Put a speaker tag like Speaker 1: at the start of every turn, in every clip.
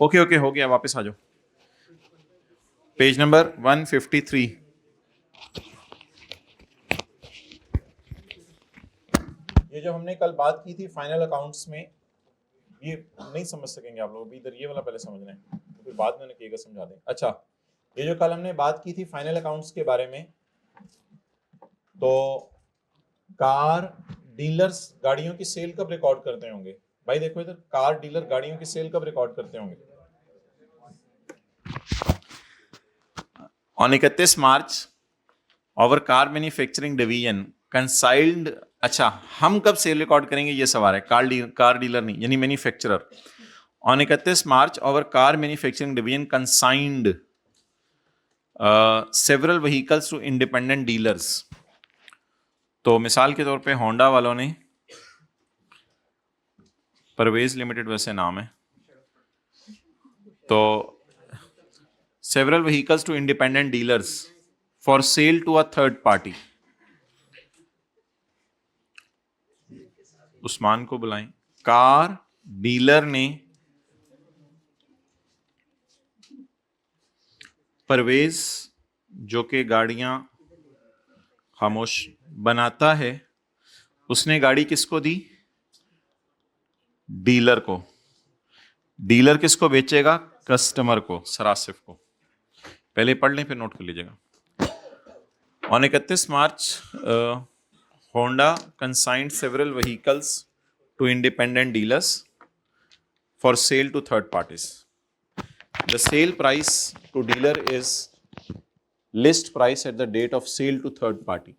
Speaker 1: Okay okay, हो गया, वापस आ जाओ। Page number 153। ये जो हमने कल बात की थी फाइनल अकाउंट्स में, ये नहीं समझ सकेंगे आप लोग, इधर ये वाला पहले समझना है, तो फिर बाद में उन्हें समझा दें। अच्छा, ये जो कल हमने बात की थी फाइनल अकाउंट्स के बारे में, तो कार डीलर्स गाड़ियों की सेल कब रिकॉर्ड करते होंगे? भाई देखो इधर, कार डीलर गाड़ियों की सेल कब रिकॉर्ड करते होंगे? On 31 March our car manufacturing division consigned. अच्छा, हम कब सेल रिकॉर्ड करेंगे ये सवाल है, कार डीलर नहीं, यानी manufacturer. On 31 March our car manufacturing division consigned several vehicles to independent dealers. तो मिसाल के तौर पे होंडा वालों ने, परवेज लिमिटेड वैसे नाम है, तो several vehicles to independent dealers for sale to a third party. Usman को बुलाएं। कार डीलर ने परवेज, जो कि गाड़ियां खामोश बनाता है, उसने गाड़ी किसको दी? डीलर को। डीलर किसको बेचेगा? कस्टमर को, सरासिफ को। पहले पढ़ लें फिर नोट कर लीजिएगा। On 31 March Honda consigned several vehicles to independent dealers for sale to third parties. The sale price to dealer is list price at the date of sale to third party.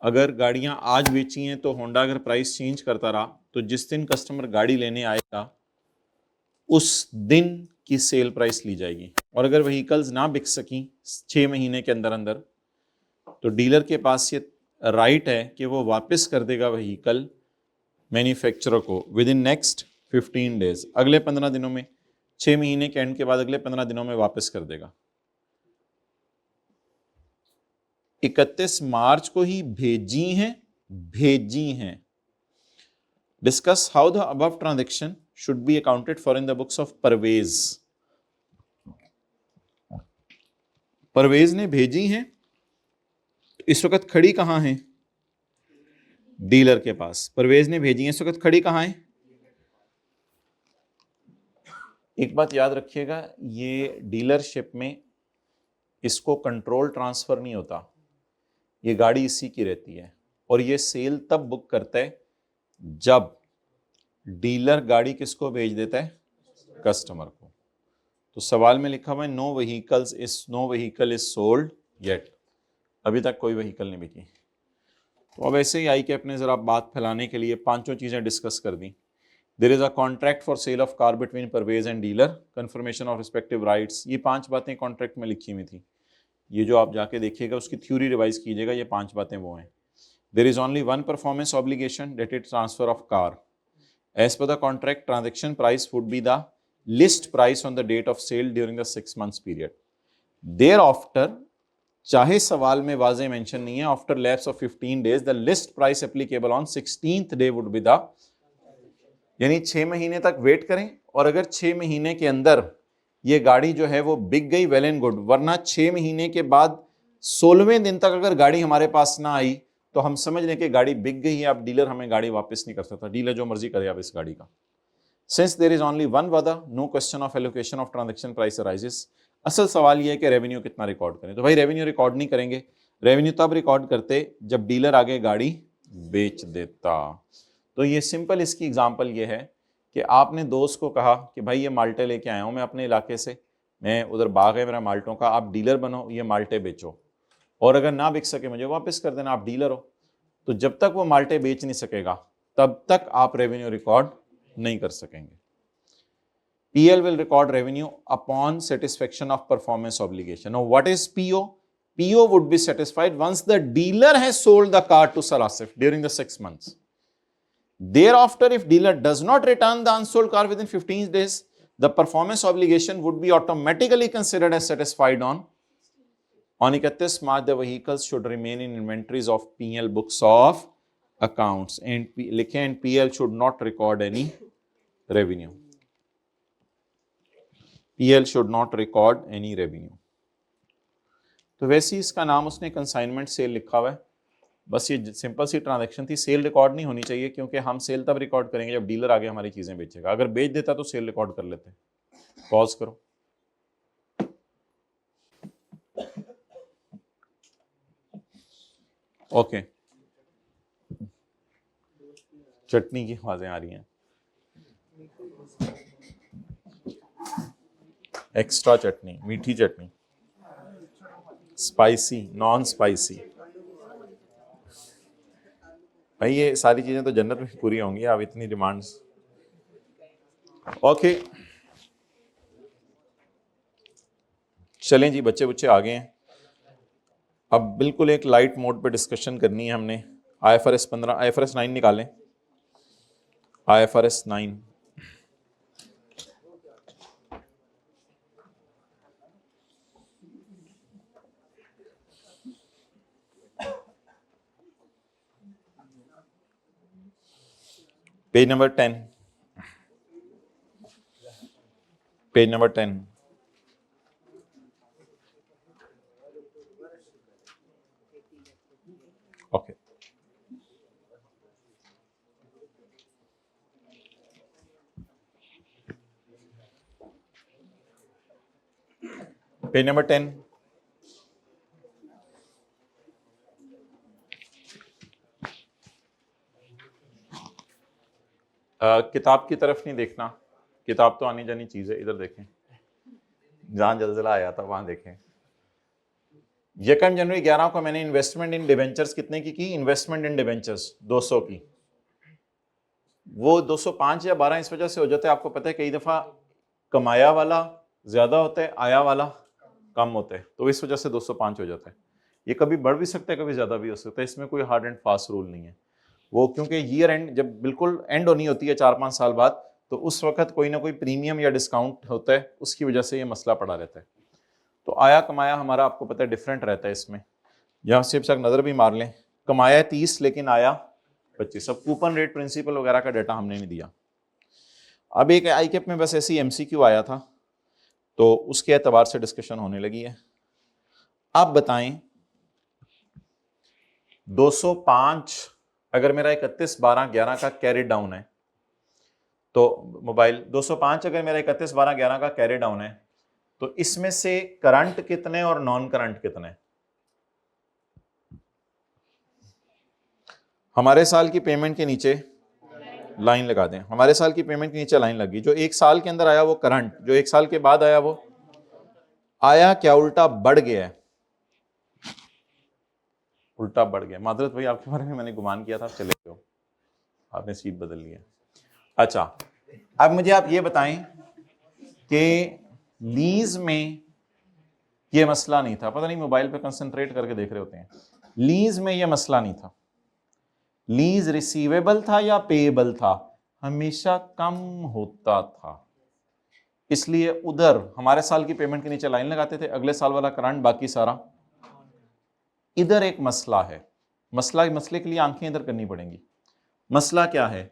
Speaker 1: अगर गाड़ियां आज बेची हैं तो Honda अगर price change करता रहा तो जिस दिन कस्टमर गाड़ी लेने आएगा उस दिन की सेल प्राइस ली जाएगी। और अगर व्हीकल्स ना बिक सकी 6 महीने के अंदर अंदर, तो डीलर के पास ये राइट है कि वो वापस कर देगा व्हीकल मैन्युफैक्चरर को विद इन नेक्स्ट 15 डेज। अगले 15 दिनों में, 6 महीने के एंड के बाद अगले 15 दिनों में वापस कर देगा। 31 मार्च को ही भेजी हैं। Discuss how the above transaction should be accounted for in the books of Parvez. Parvez ने भेजी हैं, इस वक्त खड़ी कहां है? डीलर के पास। परवेज ने भेजी हैं, इस वक्त खड़ी कहां है? एक बात याद रखिएगा, ये डीलरशिप में इसको कंट्रोल ट्रांसफर नहीं होता, ये गाड़ी इसी की रहती है। और ये सेल तब बुक करता है जब डीलर गाड़ी किसको भेज देता है? कस्टमर को। तो सवाल में लिखा हुआ है no vehicle is sold yet. अभी तक कोई व्हीकल नहीं बिकी। तो अब ऐसे ही आई कि अपने जरा बात फैलाने के लिए पांचों चीजें डिस्कस कर दी। There is a contract for sale of car between Parvez and dealer, confirmation of respective rights. ये 5 बातें कॉन्ट्रैक्ट में लिखी हुई थी। ये जो आप जाके देखिएगा उसकी थ्योरी रिवाइज कीजिएगा, ये 5 बातें वो हैं। There is only one performance obligation, that is transfer of car. As per the contract, transaction price would be the list price on the date of sale during the 6 months period. Thereafter, चाहे सवाल में वाजे mention नहीं है, after lapse of 15 days the list price applicable on 16th day would be the, यानी 6 महीने तक wait करें। और अगर 6 महीने के अंदर ये गाड़ी जो है वो बिक गई, वेल एंड गुड। वरना 6 महीने के बाद 16वें दिन तक अगर गाड़ी हमारे पास ना आई तो हम समझ लें कि गाड़ी बिक गई है। अब डीलर हमें गाड़ी वापस नहीं कर सकता, डीलर जो मर्जी करे अब इस गाड़ी का। Since there is only one वादा, no question of allocation of transaction price arises. असल सवाल ये है कि रेवेन्यू कितना रिकॉर्ड करें। तो भाई रेवेन्यू रिकॉर्ड नहीं करेंगे, रेवेन्यू तब रिकॉर्ड करते जब डीलर आगे गाड़ी बेच देता। तो ये सिंपल इसकी एग्जांपल ये है कि आपने दोस्त को कहा कि भाई ये माल्टे लेके आया हूं मैं अपने इलाके से, मैं उधर बाग है मेरा माल्टों का, आप डीलर बनो, ये माल्टे बेचो, और अगर ना बिक सके मुझे वापस कर देना, आप डीलर हो। तो जब तक वो माल्टे बेच नहीं सकेगा तब तक आप रेवेन्यू रिकॉर्ड नहीं कर सकेंगे। PL will record revenue upon satisfaction of performance obligation. Now, what is PO? PO would be satisfied once the dealer has sold the car to Sarasif during the 6 months. Thereafter, if dealer does not return the unsold car within 15 days, the performance obligation would be automatically considered as satisfied on 31 March. The vehicles should remain in inventories of PL books of accounts and PL should not record any revenue. PL should not record any revenue. तो वैसे ही इसका नाम उसने consignment cell लिखा हुआ है, बस ये सिंपल सी ट्रांजैक्शन थी। सेल रिकॉर्ड नहीं होनी चाहिए क्योंकि हम सेल तब रिकॉर्ड करेंगे जब डीलर आगे हमारी चीजें बेचेगा। अगर बेच देता तो सेल रिकॉर्ड कर लेते। पॉज करो। ओके, चटनी की आवाजें आ रही हैं, एक्स्ट्रा चटनी, मीठी चटनी, स्पाइसी, नॉन स्पाइसी। भाई ये सारी चीजें तो जन्नत में पूरी होंगी, आप इतनी डिमांड्स। ओके चलें जी, बच्चे बच्चे आ गए हैं। अब बिल्कुल एक लाइट मोड पे डिस्कशन करनी है हमने। IFRS 15, IFRS 9 निकालें। IFRS 9 page number 10, page number 10। Okay page number 10। किताब की तरफ नहीं देखना, किताब तो आनी जानी चीज है, इधर देखें, जहां जल्जला आया था वहां देखें। 1 जनवरी 11 को मैंने इन्वेस्टमेंट इन डिवेंचर्स कितने की इन्वेस्टमेंट इन डिवेंचर्स 200 की। वो 205 या 12 इस वजह से हो जाता है, आपको पता है कई दफा कमाया वाला ज्यादा होता है, आया वाला कम होता है, तो इस वजह से 205 हो जाता है। ये कभी बढ़ भी सकता है, कभी ज्यादा भी हो सकता है, इसमें कोई हार्ड एंड फास्ट रूल नहीं है। वो क्योंकि ईयर एंड जब बिल्कुल एंड होनी होती है 4-5 साल बाद, तो उस वक्त कोई ना कोई प्रीमियम या डिस्काउंट होता है, उसकी वजह से ये मसला पड़ा रहता है। तो आया कमाया हमारा आपको पता है डिफरेंट रहता है इसमें। यहाँ सिर्फ नजर भी मार लें, कमाया 30 लेकिन आया 25। सब कूपन रेट प्रिंसिपल वगैरह का डाटा हमने नहीं दिया। अब एक ICAP में बस ऐसी MCQ आया था, तो उसके एतबार से डिस्कशन होने लगी है। आप बताएं 205 अगर मेरा 31/12/11 का कैरी डाउन है, तो मोबाइल 205 अगर मेरा 31/12/11 का कैरी डाउन है, तो इसमें से करंट कितने और नॉन करंट कितने? हमारे साल की पेमेंट के नीचे लाइन लगा दें। हमारे साल की पेमेंट के नीचे लाइन लगी। जो 1 साल के अंदर आया वो करंट, जो 1 साल के बाद आया वो आया क्या उल्टा बढ़ गया है? उल्टा बढ़ गया। मादरत भाई आपके बारे में मैंने गुमान किया था, चले गए, आपने सीट बदल लिया। अच्छा अब मुझे आप ये बताएं कि लीज में ये मसला नहीं था, पता नहीं मोबाइल पे कंसंट्रेट करके देख रहे होते हैं, लीज में ये मसला नहीं था। लीज रिसीवेबल था या पेएबल था? हमेशा कम होता था, इसलिए उधर हमारे साल की पेमेंट के नीचे लाइन लगाते थे, अगले साल वाला करंट बाकी सारा। इधर एक मसला है, मसले के लिए आंखें इधर करनी पड़ेंगी। मसला क्या है?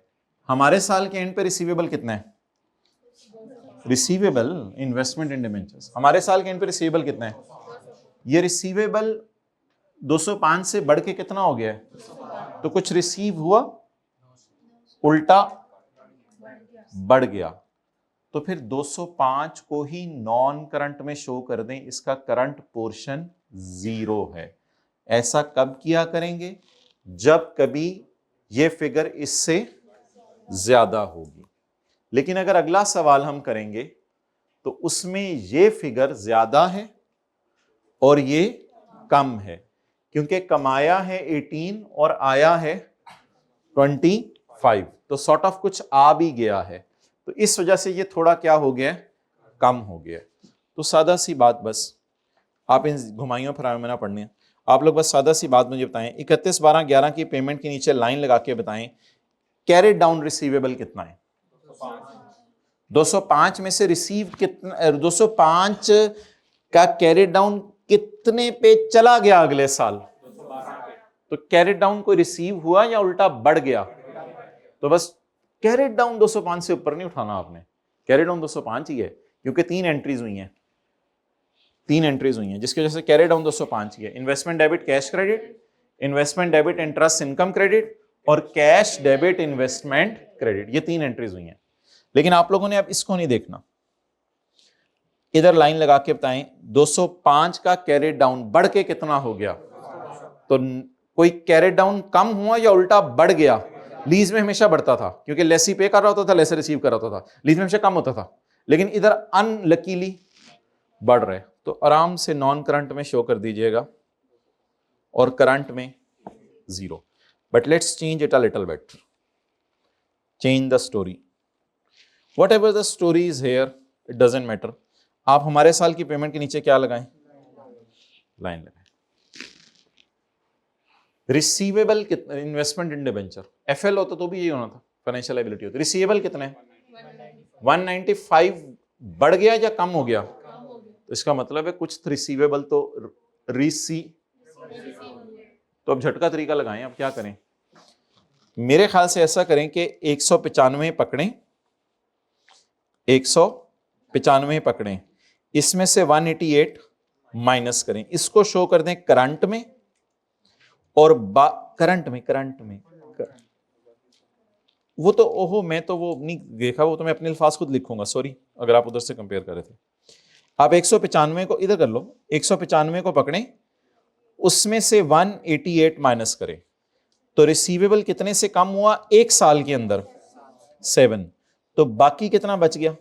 Speaker 1: हमारे साल के एंड पे रिसीवेबल कितना है? रिसीवेबल इन्वेस्टमेंट इन डिबेंचर्स, हमारे साल के एंड पे रिसीवेबल कितना है? ये रिसीवेबल 205 से बढ़ के कितना हो गया है? तो कुछ रिसीव हुआ, उल्टा बढ़ गया, तो फिर 205 को ही नॉन करंट में शो कर दें, इसका करंट पोर्शन 0 है। ऐसा कब किया करेंगे? जब कभी ये फिगर इससे ज्यादा होगी। लेकिन अगर अगला सवाल हम करेंगे तो उसमें ये फिगर ज्यादा है और ये कम है, क्योंकि कमाया है 18 और आया है 25, तो सॉर्ट ऑफ कुछ आ भी गया है, तो इस वजह से ये थोड़ा क्या हो गया, कम हो गया। तो सादा सी बात, बस आप इन घुमाइयों फिराइयों में ना पढ़ने हैं, आप लोग बस सादा सी बात मुझे बताएं, 31/12/11 की पेमेंट के नीचे लाइन लगा के बताएं कैरेड डाउन रिसीवेबल कितना है? 205 में से रिसीव कितना, 205 का कैरेड डाउन कितने पे चला गया अगले साल? तो कैरेड डाउन कोई रिसीव हुआ या उल्टा बढ़ गया? तो बस कैरेड डाउन 205 से ऊपर नहीं उठाना आपने, कैरेड डाउन 205 ही है, क्योंकि 3 एंट्रीज हुई हैं, 3 एंट्रीज हुई हैं, जिसकी वजह से कैरी डाउन 205 की है। Investment debit cash credit, investment debit interest income credit और कैश डेबिट इन्वेस्टमेंट क्रेडिट, ये 3 एंट्रीज हुई हैं। लेकिन आप लोगों ने अब इसको नहीं देखना, इधर लाइन लगा के बताएं 205 का कैरेट डाउन बढ़ के कितना हो गया। तो कोई कैरेट डाउन कम हुआ या उल्टा बढ़ गया। लीज में हमेशा बढ़ता था क्योंकि लेसी पे कर रहा होता था, लेसी रिसीव कर रहा होता था, लीज में हमेशा कम होता था, लेकिन इधर अनलकीली बढ़ रहे। तो आराम से नॉन करंट में शो कर दीजिएगा और करंट में 0। But let's change it a little bit, change the story, what ever the story is here, it doesn't matter. आप हमारे साल की पेमेंट के नीचे क्या लगाएं, लाइन लगाएं। रिसीवेबल कितना, इन्वेस्टमेंट इन डिबेंचर, एफएल होता तो भी यही होना था, फाइनेंशियल लायबिलिटी होती। रिसीवेबल कितने, 195 बढ़ गया या कम हो गया, तो इसका मतलब है कुछ रिसीवेबल तो तो अब झटका तरीका लगाएं, अब क्या करें। मेरे ख्याल से ऐसा करें कि 195 पकड़ें, 195 पकड़ें, इसमें से 188 माइनस करें, इसको शो कर दें करंट में और करंट में वो तो ओहो मैं तो वो नहीं देखा, वो तो मैं अपने अल्फाज खुद लिखूंगा, सॉरी अगर आप उधर से कंपेयर कर रहे थे। आप 195 को इधर कर लो, 195 को पकड़ें, उसमें से 188 माइनस करें, तो रिसीवेबल कितने से कम हुआ, 1 साल के अंदर 7, तो बाकी कितना बच गया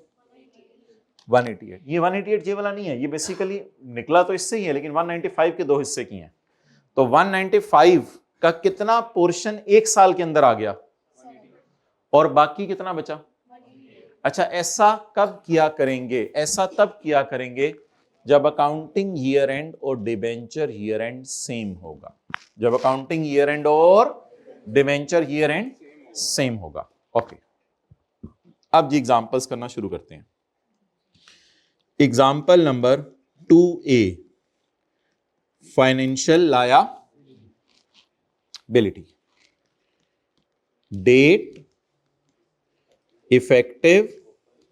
Speaker 1: 188। ये 188 ये वाला नहीं है, ये बेसिकली निकला तो इससे ही है, लेकिन 195 के 2 हिस्से की हैं। तो 195 का कितना पोर्शन 1 साल के अंदर आ गया और बाकी कितना बचा। अच्छा, ऐसा कब किया करेंगे, ऐसा तब किया करेंगे जब अकाउंटिंग ईयर एंड और डिबेंचर ईयर एंड सेम होगा, जब अकाउंटिंग ईयर एंड और डिबेंचर ईयर एंड सेम होगा। ओके, अब जी एग्जांपल्स करना शुरू करते हैं। Example number 2A, financial liability, date, effective,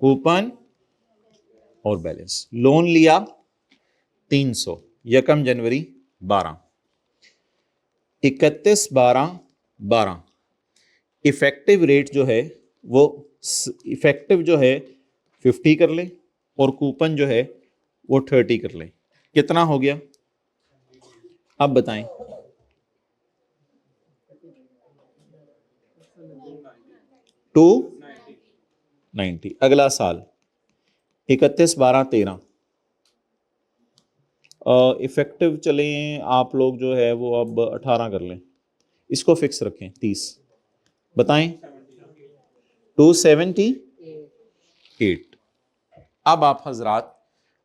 Speaker 1: coupon और बैलेंस। लोन लिया 300, 1 जनवरी 12, 31/12/12। इफेक्टिव रेट जो है वो इफेक्टिव जो है 50 कर ले और कूपन जो है वो 30 कर ले, कितना हो गया अब बताएं। 290। अगला साल 31/12/13, इफेक्टिव चले आप लोग जो है वो अब 18 कर लें, इसको फिक्स रखें 30, बताएं 278। अब आप हजरात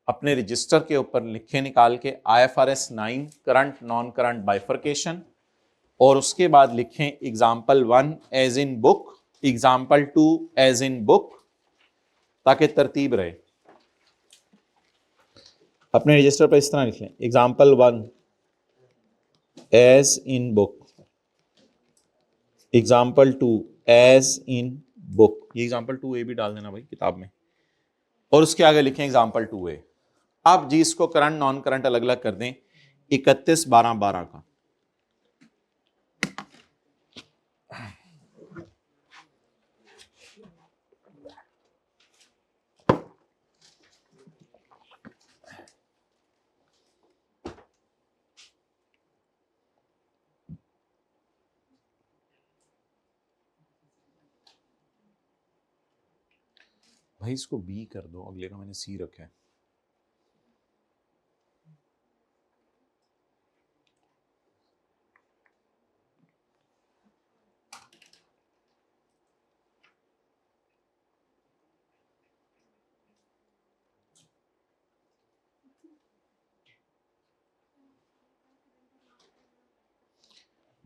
Speaker 1: अपने रजिस्टर के ऊपर लिखे निकाल के IFRS 9 current non current bifurcation, और उसके बाद लिखें example 1 as in book, example 2 as in book, ताकि तरतीब रहे। अपने रजिस्टर पर इस तरह लिख लें, example 1 as in book, example 2 as in book, ये एग्जाम्पल 2A भी डाल देना भाई किताब में, और उसके आगे लिखें एग्जाम्पल 2A। आप जी इसको करंट नॉन करंट अलग अलग कर दें, 31/12/12 का भाई, इसको B कर दो, अगले का मैंने C रखा है।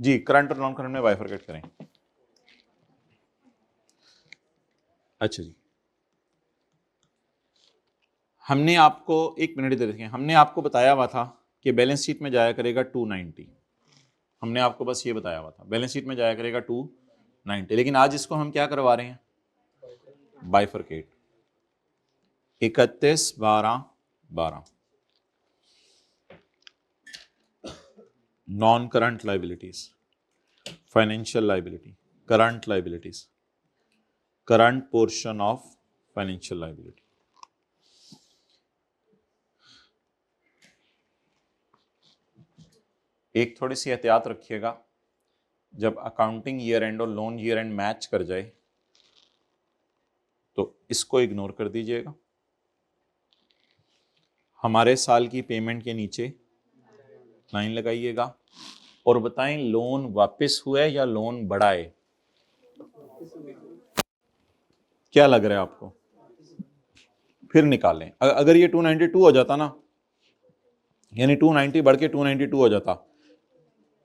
Speaker 1: जी करंट और नॉन करंट में बाइफरकेट करें। अच्छा जी, हमने आपको एक मिनट इधर देखें, हमने आपको बताया हुआ था कि बैलेंस शीट में जाया करेगा 290, हमने आपको बस ये बताया हुआ था बैलेंस शीट में जाया करेगा 290, लेकिन आज इसको हम क्या करवा रहे हैं, bifurcate. 31/12/12 non current liabilities, financial liability, current liabilities, current portion of financial liability. एक थोड़ी सी एहतियात रखिएगा, जब अकाउंटिंग ईयर एंड और लोन ईयर एंड मैच कर जाए तो इसको इग्नोर कर दीजिएगा। हमारे साल की पेमेंट के नीचे लाइन लगाइएगा और बताएं लोन वापस हुआ है या लोन बढ़ा है। क्या लग रहा है आपको? फिर निकालें। अगर ये 292 हो जाता ना, यानी 290 बढ़ के 292 हो जाता,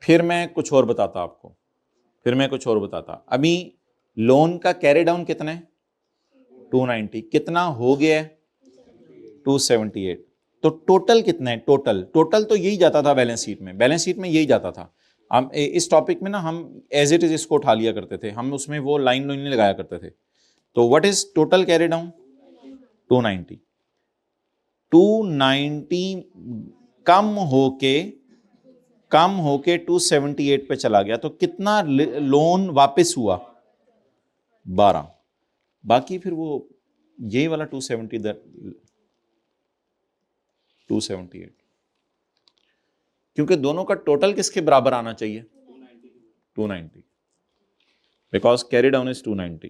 Speaker 1: फिर मैं कुछ और बताता आपको, अभी लोन का कैरी डाउन कितना है? 290। कितना हो गया है? 278। तो टोटल कितना है? टोटल तो यही जाता था बैलेंस शीट में यही जाता था। हम इस टॉपिक में ना हम एज इट इज इसको उठा लिया करते थे, हम उसमें वो लाइन नहीं लगाया करते थे। तो what is total carry down? 290। 290 कम होके 278 पे चला गया, तो कितना लोन वापस हुआ? 12। बाकी फिर वो यही वाला 278, क्योंकि दोनों का टोटल किसके बराबर आना चाहिए? 290, because carry down is 290।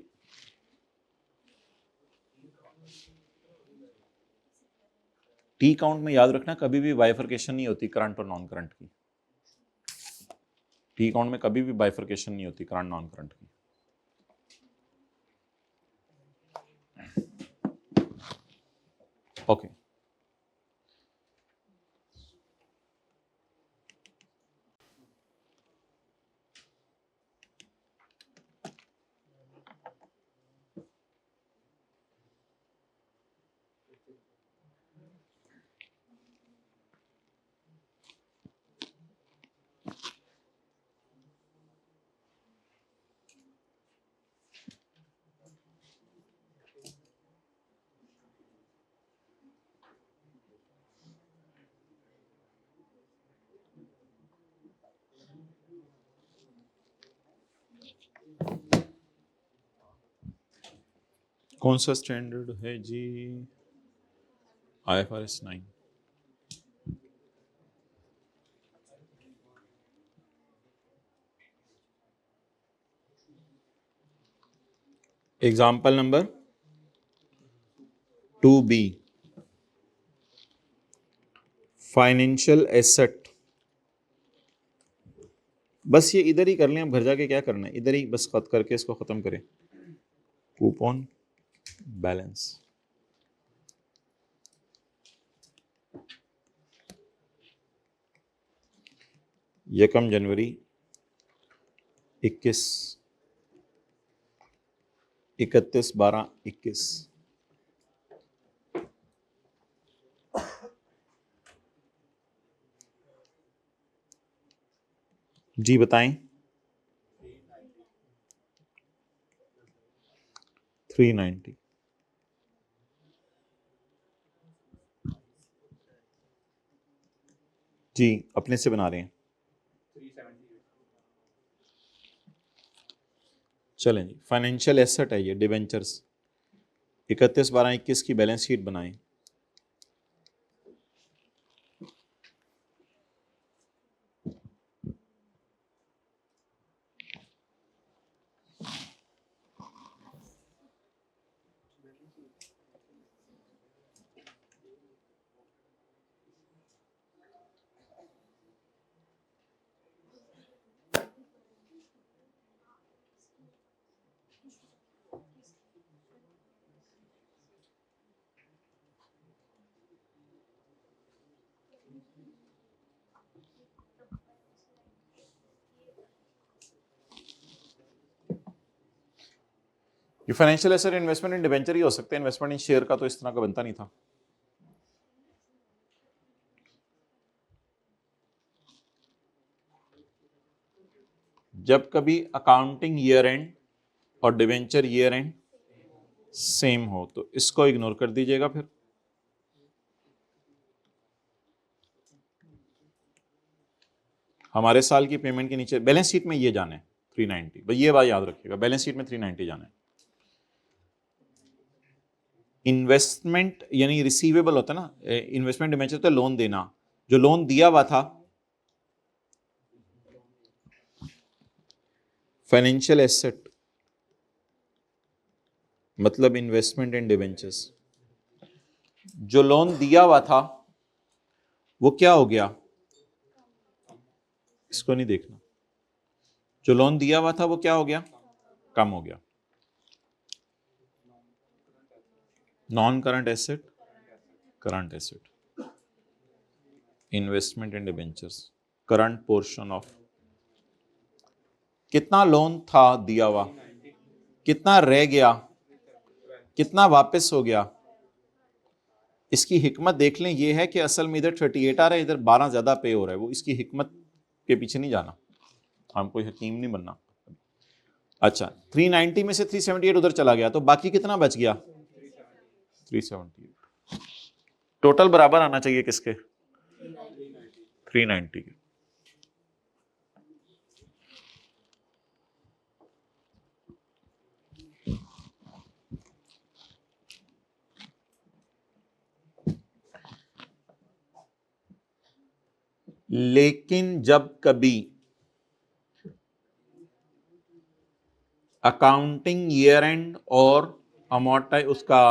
Speaker 1: T count में याद रखना, कभी भी बाइफरकेशन नहीं होती करंट और नॉन करंट की। टी काउंट में कभी भी बाइफरकेशन नहीं होती करंट नॉन करंट की। ओके कौन सा स्टैंडर्ड है जी? IFRS 9। Example number 2B, financial asset. बस ये इधर ही कर लें, अब घर जाके क्या करना है, इधर ही बस खत करके इसको खत्म करें। कूपन बैलेंस, यकम जनवरी 21, 31/12/21। जी बताएं। 390। जी अपने से बना रहे हैं। चलें जी, फाइनेंशियल एसेट है ये, डिवेंचर्स। 31/12/21 की बैलेंस शीट बनाएं। ये financial asset investment in debenture ही हो सकते हैं, इन्वेस्टमेंट इन शेयर का तो इस तरह का बनता नहीं था। जब कभी अकाउंटिंग ईयर एंड और डिवेंचर ईयर एंड सेम हो तो इसको इग्नोर कर दीजिएगा। फिर हमारे साल की पेमेंट के नीचे बैलेंस शीट में ये जाना है 390, भाई ये बात याद रखिएगा, बैलेंस शीट में 390 जाना है। इन्वेस्टमेंट यानी रिसीवेबल होता है ना, इन्वेस्टमेंट डिबेंचर होता है लोन देना, जो लोन दिया हुआ था फाइनेंशियल एसेट, मतलब इन्वेस्टमेंट इन डिबेंचर्स, जो लोन दिया हुआ था वो क्या हो गया, इसको नहीं देखना, जो लोन दिया हुआ था वो क्या हो गया, कम हो गया। Non current asset, current asset, investment in debentures, current portion of, कितना लोन था दिया हुआ, कितना रह गया, कितना वापस हो गया। इसकी हिकमत देख लें, ये है कि असल में इधर 38 आ रहा है, इधर 12 ज्यादा पे हो रहा है, वो इसकी हिकमत के पीछे नहीं जाना, हम कोई हकीम नहीं बनना। अच्छा 390 में से 378 उधर चला गया, तो बाकी कितना बच गया 378, टोटल बराबर आना चाहिए किसके 390 के। लेकिन जब कभी अकाउंटिंग ईयर एंड और अमोर्टाइज उसका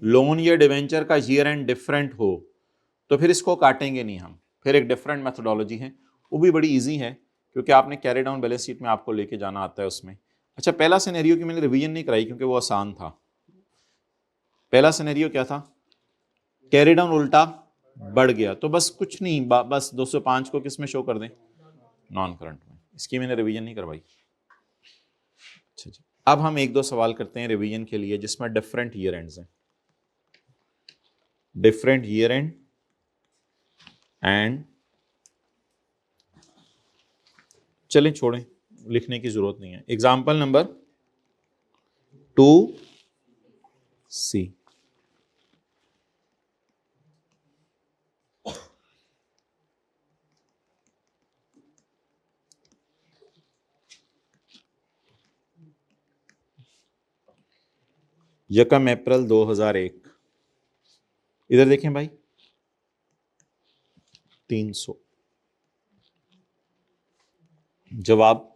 Speaker 1: लोन या डिवेंचर का ईयर एंड डिफरेंट हो, तो फिर इसको काटेंगे नहीं हम, फिर एक डिफरेंट मेथोडोलॉजी है, वो भी बड़ी इजी है क्योंकि आपने कैरी डाउन बैलेंस शीट में आपको लेके जाना आता है उसमें। अच्छा पहला सिनेरियो की मैंने रिवीजन नहीं कराई क्योंकि वो आसान था। पहला सिनेरियो क्या था, कैरी डाउन उल्टा बढ़ गया, तो बस कुछ नहीं, बस 205 को किस में शो कर दें, नॉन करंट में, इसकी मैंने रिवीजन नहीं करवाई। अच्छा जी, अब हम एक दो सवाल करते हैं रिवीजन के लिए जिसमें डिफरेंट ईयर एंड्स हैं, डिफरेंट ईयर एंड एंड चलें छोड़ें, लिखने की जरूरत नहीं है। एग्जाम्पल नंबर 2C, यकम अप्रैल 2001, इधर देखें भाई 300, जवाब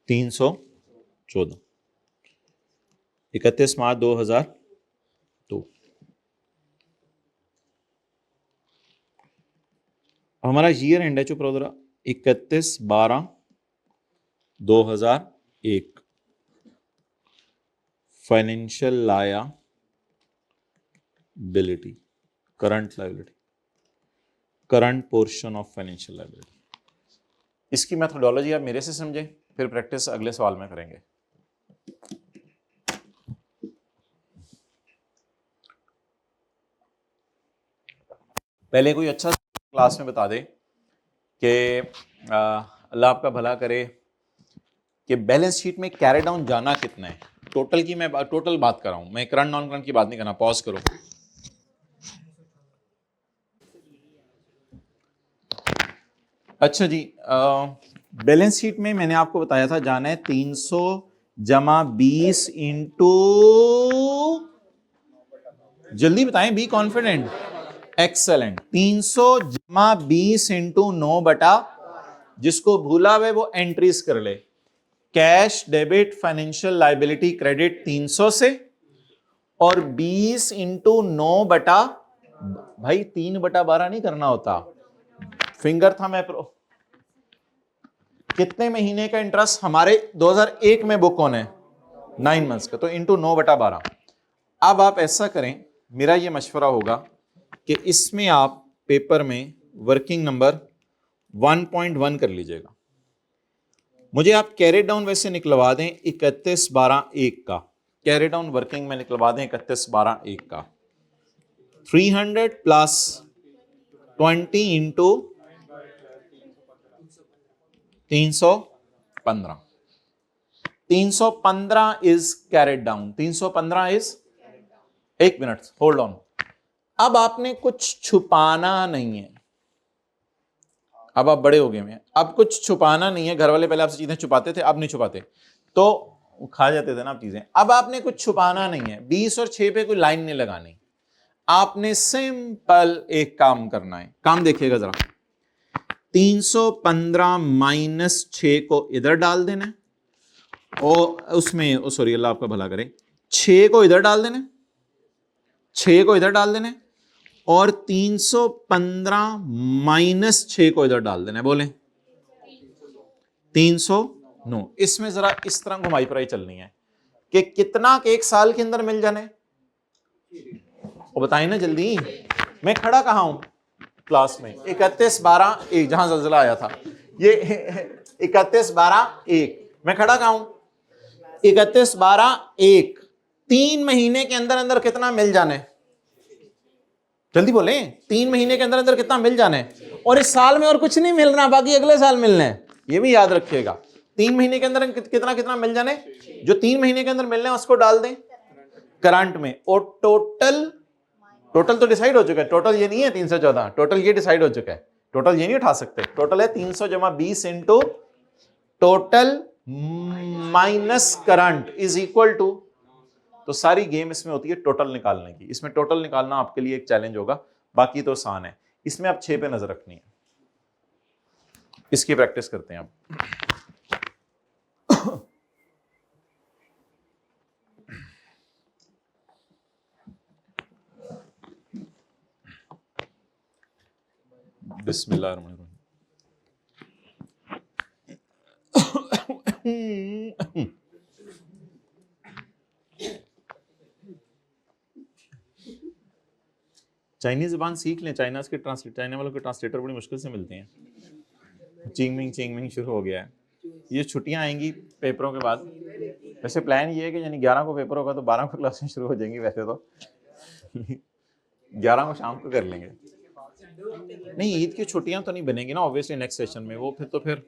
Speaker 1: 314, 31 मार्च 2002। हमारा ईयर एंड है, चुप रहो जरा, 31/12/2001, financial liability, current liability, current portion of financial liability. इसकी मेथोडोलॉजी आप मेरे से समझें, फिर प्रैक्टिस अगले सवाल में करेंगे। पहले कोई अच्छा क्लास में बता दे कि अल्लाह आपका भला करे कि बैलेंस शीट में कैरी डाउन जाना कितना है, टोटल की मैं टोटल बात कर रहा हूं, मैं करंट नॉन करंट की बात नहीं करना। पॉज करो। अच्छा जी, बैलेंस शीट में मैंने आपको बताया था जाना है 300 जमा 20 इंटू, जल्दी बताएं, बी कॉन्फिडेंट, एक्सेलेंट, 300 जमा 20 इंटू 9 बटा, जिसको भूला हुआ वो एंट्रीज कर ले, cash debit financial liability credit 300 से, और 20 इंटू 9 बटा, भाई 3/12 नहीं करना होता, फिंगर था मैं प्रो, कितने महीने का इंटरेस्ट हमारे 2001 में बुक होना है 9 मंथ्स का, तो इंटू 9/12। अब आप ऐसा करें, मेरा ये मशवरा होगा कि इसमें आप पेपर में वर्किंग नंबर 1.1 कर लीजिएगा। मुझे आप कैरी डाउन वैसे निकलवा दें 31/12/1 का, कैरी डाउन वर्किंग में निकलवा दें 31/12/1 का, 300 plus 20 into 315, 315 is carried down, 315 is, एक मिनट होल्ड ऑन, अब आपने कुछ छुपाना नहीं है, अब आप बड़े हो गए हैं, अब कुछ छुपाना नहीं है। घर वाले पहले आपसे चीजें छुपाते थे, अब नहीं छुपाते, तो खा जाते थे ना आप चीजें। अब आपने कुछ छुपाना नहीं है, 20 और 6 पे कोई लाइन नहीं लगानी, आपने सिंपल एक काम करना है। काम देखिएगा जरा, 315 माइनस 6 को इधर डाल देना है, और उसमें सॉरी अल्लाह आपका भला करे, 6 को इधर डाल देना, 6 को इधर डाल देना, और 315 माइनस 6 को इधर डाल देना है। बोले 309। इसमें जरा इस तरह घुमाई फिराई चलनी है कि कितना के एक साल के अंदर मिल जाने, वो बताइए ना जल्दी। मैं खड़ा कहां हूं क्लास में, 31/12/1 जहां ज़लज़ला आया था, ये 31/12/1 मैं खड़ा कहां हूं, 31/12/1। 3 महीने के अंदर अंदर कितना मिल जाने, जल्दी बोले, 3 महीने के अंदर अंदर कितना मिल जाने, और इस साल में और कुछ नहीं मिलना, बाकी अगले साल मिलना है, ये भी याद रखिएगा। 3 महीने के अंदर कितना कितना मिल जाने, जो 3 महीने के अंदर मिलने उसको डाल दें करंट में, और टोटल तो डिसाइड हो चुका है। टोटल ये नहीं है 314, टोटल ये डिसाइड हो चुका है, टोटल ये नहीं उठा सकते। टोटल है 300 जमा 20 into total minus current is equal to, तो सारी गेम इसमें होती है टोटल निकालने की। इसमें टोटल निकालना आपके लिए एक चैलेंज होगा, बाकी तो आसान है। इसमें आप 6 पे नजर रखनी है, इसकी प्रैक्टिस करते हैं आप। बिस्मिल्लाहिर्रहमानिर्रहीम। चाइनीज जबान सीख लें, चाइना वालों के ट्रांसलेटर बड़ी मुश्किल से मिलते हैं। चिंगमिंग शुरू हो गया है। ये छुट्टियां आएंगी पेपरों के बाद। वैसे प्लान ये है कि यानी 11 को पेपर होगा तो 12 को क्लासें शुरू हो जाएंगी। वैसे तो 11 को शाम को कर लेंगे। नहीं, ईद की छुट्टियां तो नहीं बनेंगी ना ऑब्वियसली नेक्स्ट सेशन में, वो फिर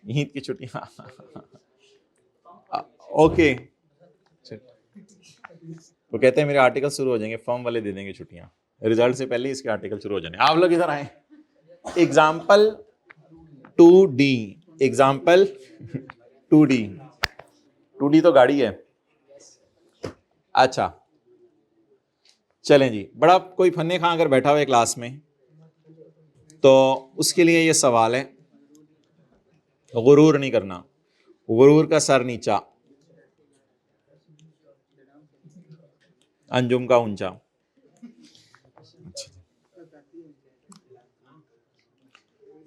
Speaker 1: ईद की छुट्टियां ओके। वो कहते हैं मेरे आर्टिकल शुरू हो जाएंगे, फॉर्म वाले दे देंगे छुट्टियां, रिजल्ट से पहले इसके आर्टिकल शुरू हो जाने। आप लोग इधर आए, एग्जाम्पल 2D, एग्जाम्पल 2D तो गाड़ी है। अच्छा चलें जी, बड़ा कोई फन्ने खां अगर बैठा हुआ है क्लास में तो उसके लिए ये सवाल है, गुरूर नहीं करना, गुरूर का सर नीचा, अंजुम का ऊंचा।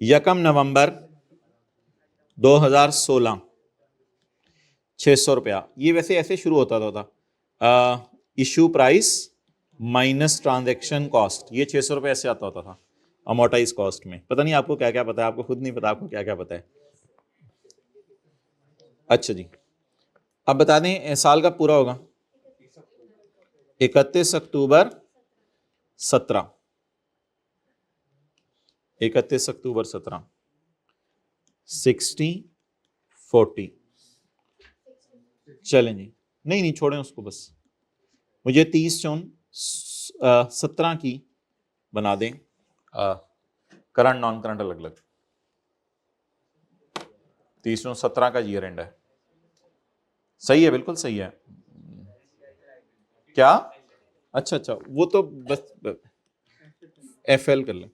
Speaker 1: यकम नवंबर 2016, 600 रुपया। ये वैसे ऐसे शुरू होता था, issue price minus transaction cost, ये 600 रुपये ऐसे आता होता था अमोटाइज कॉस्ट में। पता नहीं आपको क्या क्या पता है, आपको खुद नहीं पता आपको क्या क्या पता है। अच्छा जी, अब बता दें साल का पूरा होगा 31 अक्टूबर 17, 31 अक्टूबर 17, 60/40। चलें जी, नहीं छोड़ें उसको, बस मुझे 30/17 की बना दें, करंट नॉन करंट अलग अलग। 30/17 का ईयर एंड है, सही है, बिल्कुल सही है। क्या? अच्छा वो तो बस FL कर लें।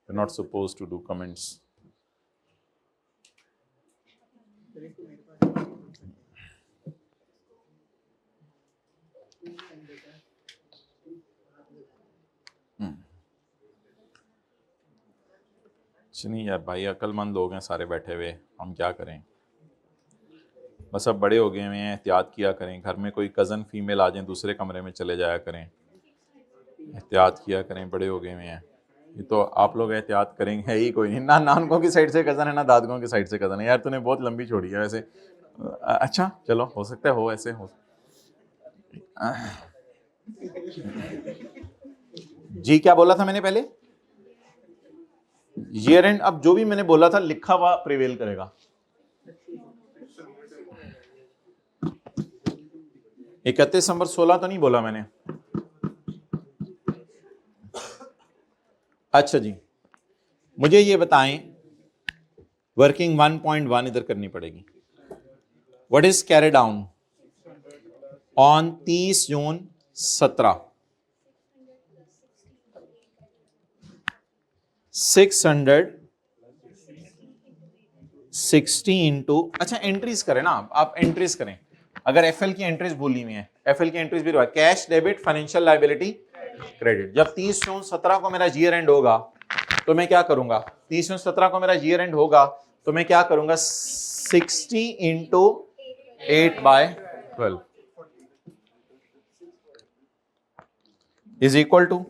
Speaker 1: You're not supposed to do comments. नहीं यार भाई, अक्लमंद लोग हैं सारे बैठे हुए, हम क्या करें। बस अब बड़े हो गए हुए हैं, एहतियात किया करें। घर में कोई कज़न फीमेल आ जाए दूसरे कमरे में चले जाया करें, एहतियात किया करें, बड़े हो गए हुए हैं। ये तो आप लोग एहतियात करेंगे ही कोई नहीं, ना नानकों की साइड से कज़न है ना दादकों की साइड से कज़न है। यार तूने बहुत लंबी छोड़ी है वैसे। अच्छा चलो, हो सकता है हो ऐसे हो। जी क्या बोला था मैंने पहले, ईयर एंड। अब जो भी मैंने बोला था लिखा हुआ प्रिवेल करेगा। 31 नंबर 16 तो नहीं बोला मैंने। अच्छा जी, मुझे ये बताएं, वर्किंग 1.1 इधर करनी पड़ेगी। What is carry down on 30 June 17? 660 into, अच्छा एंट्रीज करें ना आप एंट्रीज करें। अगर एफएल की एंट्रीज भूली हुई है, एफएल की एंट्रीज भी cash debit financial liability credit. जब 30 जून 17 को मेरा ईयर एंड होगा तो मैं क्या करूंगा, 30 जून 17 को मेरा ईयर एंड होगा तो मैं क्या करूंगा, 60 इंटू 8/12 इज इक्वल टू,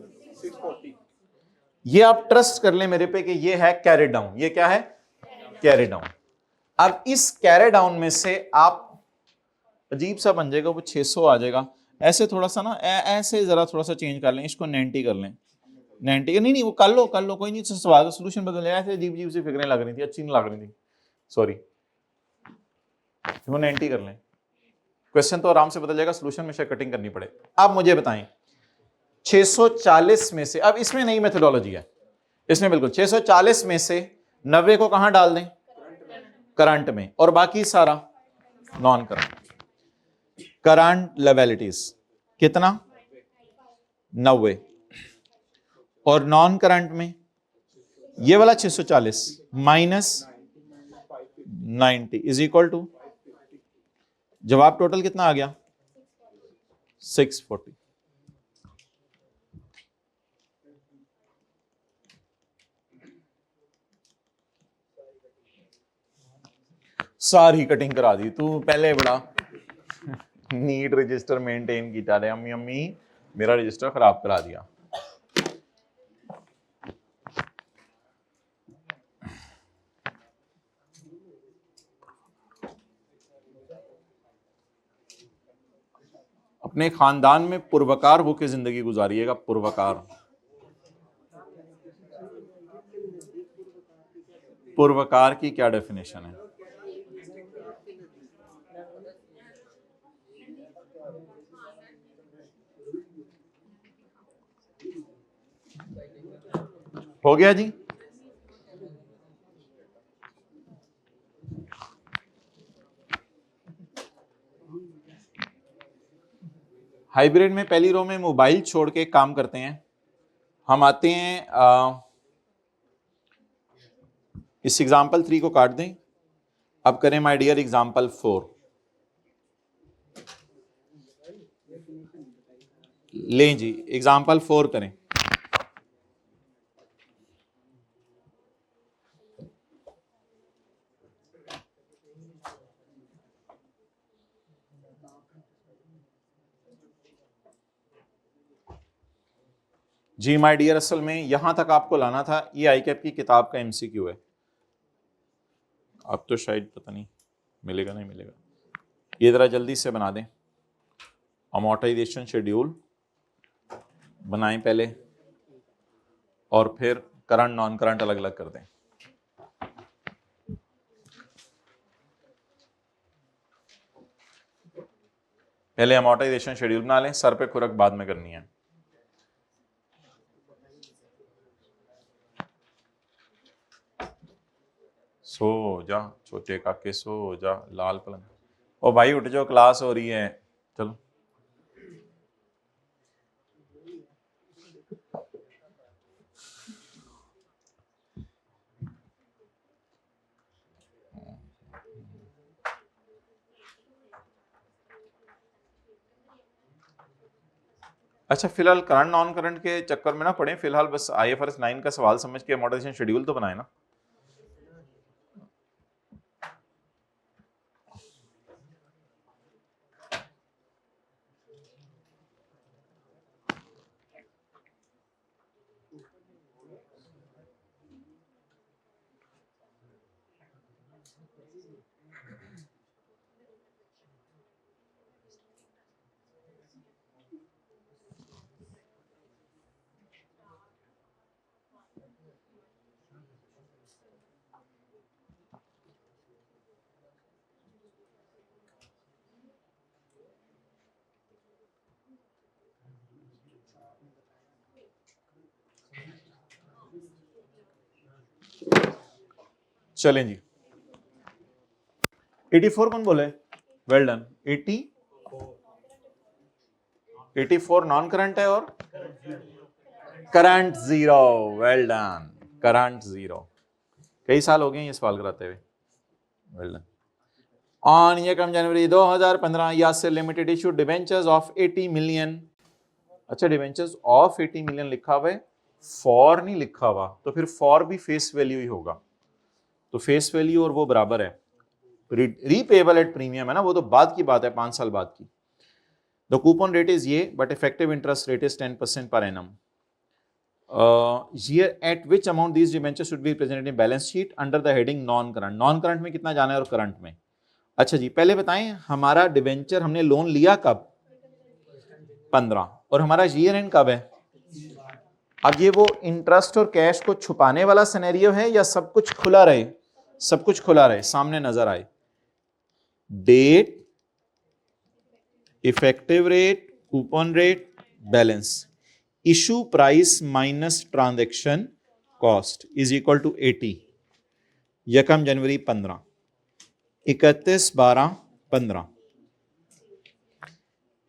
Speaker 1: ये आप ट्रस्ट कर लें मेरे पे कि ये है कैरी डाउन। ये क्या है, कैरी डाउन। अब इस कैरी डाउन में से आप, अजीब सा बन जाएगा वो, 600 आ जाएगा। ऐसे थोड़ा सा ना ऐसे जरा थोड़ा सा चेंज कर लें, इसको 90 कर लें। 90 नहीं वो कर लो कोई नहीं, सवाल का सोल्यूशन बदल जाए। ऐसे अजीब अजीब सी फिक्रें लग रही थी, अच्छी नहीं लग रही थी, सॉरी। वो 90 कर लें, क्वेश्चन तो आराम से बदल जाएगा, सोल्यूशन में शायद कटिंग करनी पड़े। अब मुझे बताएं 640 में से, अब इसमें नई मेथोडोलॉजी है, इसमें बिल्कुल 640 में से 90 को कहां डाल दें, करंट में, और बाकी सारा नॉन करंट। करंट लायबिलिटीज कितना, 90, और नॉन करंट में ये वाला 640 माइनस 90 इज इक्वल टू, जवाब टोटल कितना आ गया, 640। सारी कटिंग करा दी तू, पहले बड़ा नीट रजिस्टर मेंटेन किया रे अम्मी, अम्मी मेरा रजिस्टर खराब करा दिया। अपने खानदान में पुरवकार होकर जिंदगी गुजारिएगा, पुरवकार। पुरवकार की क्या डेफिनेशन है, हो गया जी। हाइब्रिड में पहली रो में मोबाइल छोड़ के काम करते हैं। हम आते हैं इस एग्जाम्पल 3 को काट दें, अब करें माय डियर एग्जाम्पल 4। लें जी एग्जाम्पल 4 करें। जी माय डियर, असल में यहां तक आपको लाना था, ये आईकैप की किताब का एमसीक्यू है। अब तो शायद पता नहीं मिलेगा नहीं मिलेगा, ये जरा जल्दी से बना दें। अमोर्टाइजेशन शेड्यूल बनाएं पहले, और फिर करंट नॉन करंट अलग अलग कर दें। पहले अमोर्टाइजेशन शेड्यूल बना लें, सर पे खुरक बाद में करनी है। सो जा छोटे काके सो जा, लाल पलंग। ओ भाई उठ जाओ, क्लास हो रही है, चलो। अच्छा फिलहाल करंट नॉन करंट के चक्कर में ना पड़े, फिलहाल बस IFRS 9 का सवाल समझ के अमोर्टाइजेशन शेड्यूल तो बनाए ना। चलें जी, 84 कौन बोले? Well done. 84 नॉन करंट है और current zero. Well done, current zero. कई साल हो गए ये सवाल कराते हुए। Well done. ऑन यकम जनवरी 2015 Yasir limited issue debentures of 80 million. अच्छा, डिवेंचर्स ऑफ 80 मिलियन लिखा हुआ है, फॉर नहीं लिखा हुआ, तो फिर फॉर भी फेस वैल्यू ही होगा, तो फेस वैल्यू और वो बराबर है। रीपेबल एट प्रीमियम है ना, वो तो बाद की बात है, 5 साल बाद की। द कूपन रेट इज ये, but effective interest rate is 10% per annum. year at which amount these debentures should be presented in balance sheet under the heading non current। Non current में कितना जाना है और करंट में? अच्छा जी, पहले बताएं हमारा डिवेंचर हमने लोन लिया कब? 15, और हमारा ईयर एंड कब है? अब ये वो इंटरेस्ट और कैश को छुपाने वाला सिनेरियो है या सब कुछ खुला रहे? सब कुछ खुला रहे, सामने नजर आए। Date, effective rate, coupon rate, balance, issue price minus transaction cost is equal to 80। यकम जनवरी 15, 31/12/15,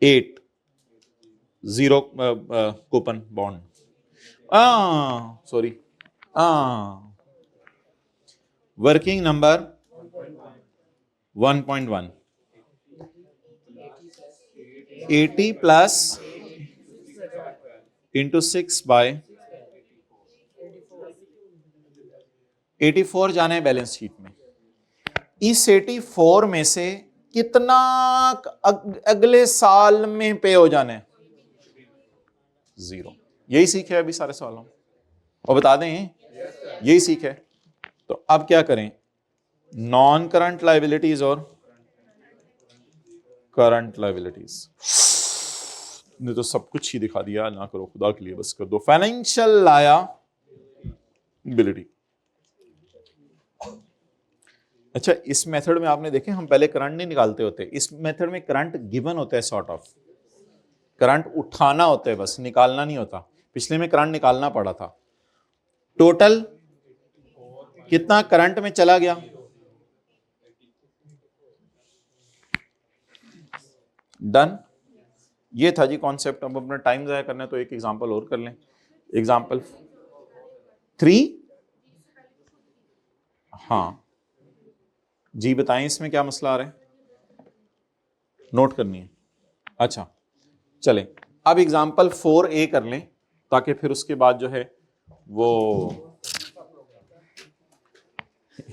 Speaker 1: 8 0 coupon bond, sorry, working number 1.1, 80 plus into 6 by 84 जाना है बैलेंस शीट में। इस 84 में से कितना अगले साल में पे हो जाना है? 0। यही सीख है अभी सारे सवालों, और बता दें यही सीख है। तो अब क्या करें, नॉन करंट लायबिलिटीज और करंट लायबिलिटीज ने तो सब कुछ ही दिखा दिया, ना करो खुदा के लिए, बस कर दो। Financial liability. अच्छा, इस मेथड में आपने देखे हम पहले करंट नहीं निकालते होते, इस मेथड में करंट गिवन होता है, सॉर्ट ऑफ करंट उठाना होता है, बस निकालना नहीं होता। पिछले में करंट निकालना पड़ा था। टोटल कितना करंट में चला गया? डन। ये था जी कॉन्सेप्ट। अब अपना टाइम जाया करना है तो एक एग्जांपल और कर लें। एग्जांपल 3। हाँ जी, बताएं इसमें क्या मसला आ रहा है, नोट करनी है। अच्छा चलें, अब एग्जांपल 4A कर लें, ताकि फिर उसके बाद जो है वो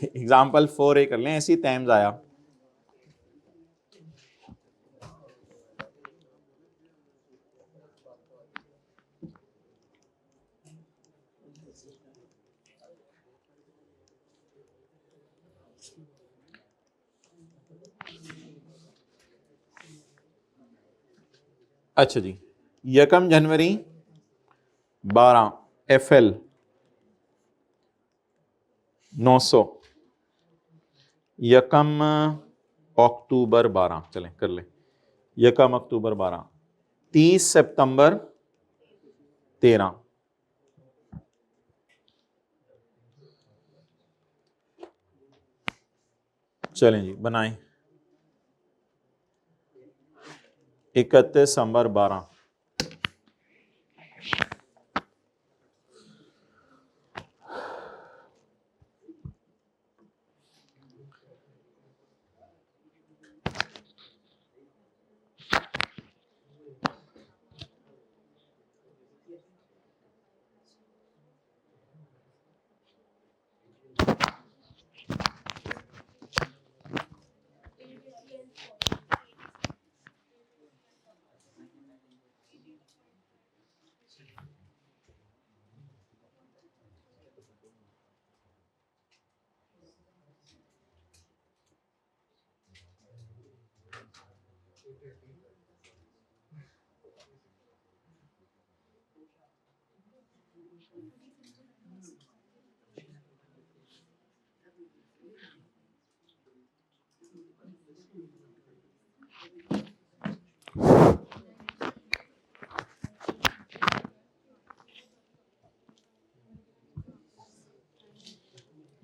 Speaker 1: एग्जांपल 4A कर लें, ऐसी टाइम्स आया। अच्छा जी, यकम जनवरी 12 FL 900, यकम अक्टूबर 12, चलें कर ले, यकम अक्टूबर 12, 30 सितंबर 13, चलें जी बनाएं, 31 दिसंबर 12,